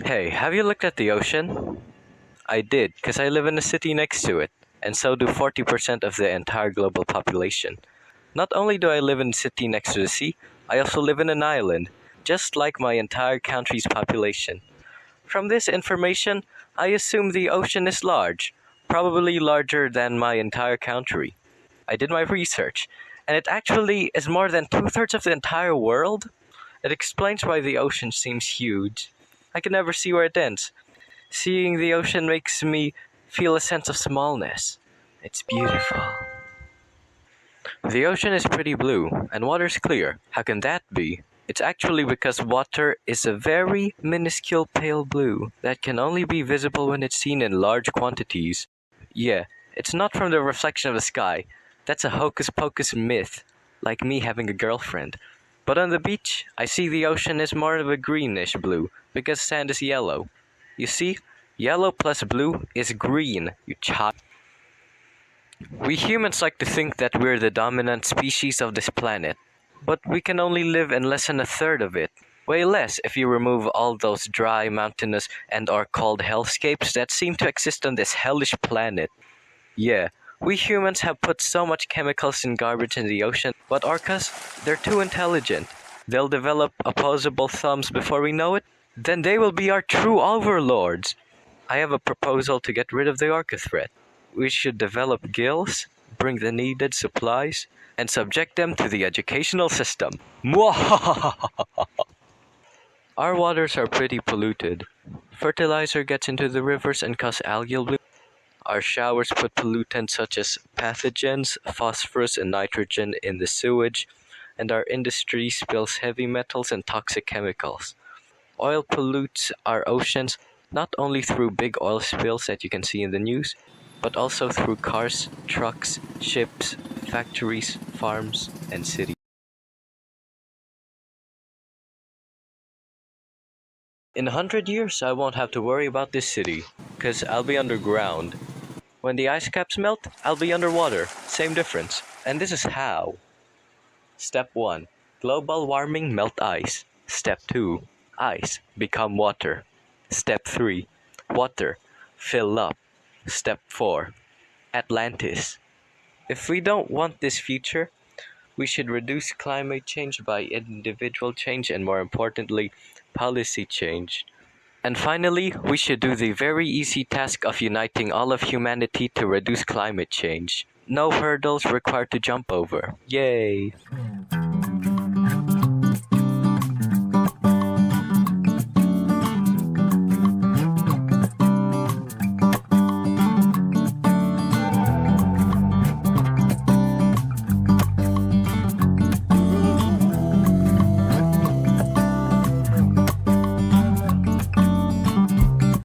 Hey, have you looked at the ocean? I did, because I live in a city next to it, and so do 40% of the entire global population. Not only do I live in a city next to the sea, I also live in an island, just like my entire country's population. From this information, I assume the ocean is large, probably larger than my entire country. I did my research, and it actually is more than two-thirds of the entire world. It explains why the ocean seems huge. I can never see where it ends. Seeing the ocean makes me feel a sense of smallness. It's beautiful. The ocean is pretty blue, and water's clear. How can that be? It's actually because water is a very minuscule pale blue that can only be visible when it's seen in large quantities. Yeah, it's not from the reflection of the sky. That's a hocus pocus myth, like me having a girlfriend. But on the beach, I see the ocean is more of a greenish blue, because sand is yellow. You see, yellow plus blue is green, you child. We humans like to think that we're the dominant species of this planet, but we can only live in less than a third of it. Way less if you remove all those dry, mountainous, and or cold hellscapes that seem to exist on this hellish planet. Yeah, we humans have put so much chemicals and garbage in the ocean, but orcas, they're too intelligent. They'll develop opposable thumbs before we know it, then they will be our true overlords. I have a proposal to get rid of the orca threat. We should develop gills, bring the needed supplies, and subject them to the educational system. Mwahahaha! Our waters are pretty polluted. Fertilizer gets into the rivers and causes algal bloom. Our showers put pollutants such as pathogens, phosphorus, and nitrogen in the sewage, and our industry spills heavy metals and toxic chemicals. Oil pollutes our oceans not only through big oil spills that you can see in the news, but also through cars, trucks, ships, factories, farms, and cities. In 100 years, I won't have to worry about this city, because I'll be underground. When the ice caps melt, I'll be underwater. Same difference. And this is how. Step 1. Global warming melt ice. Step 2. Ice become water. Step 3. Water fill up. Step 4. Atlantis. If we don't want this future, we should reduce climate change by individual change and, more importantly, policy change. And finally, we should do the very easy task of uniting all of humanity to reduce climate change. No hurdles required to jump over. Yay!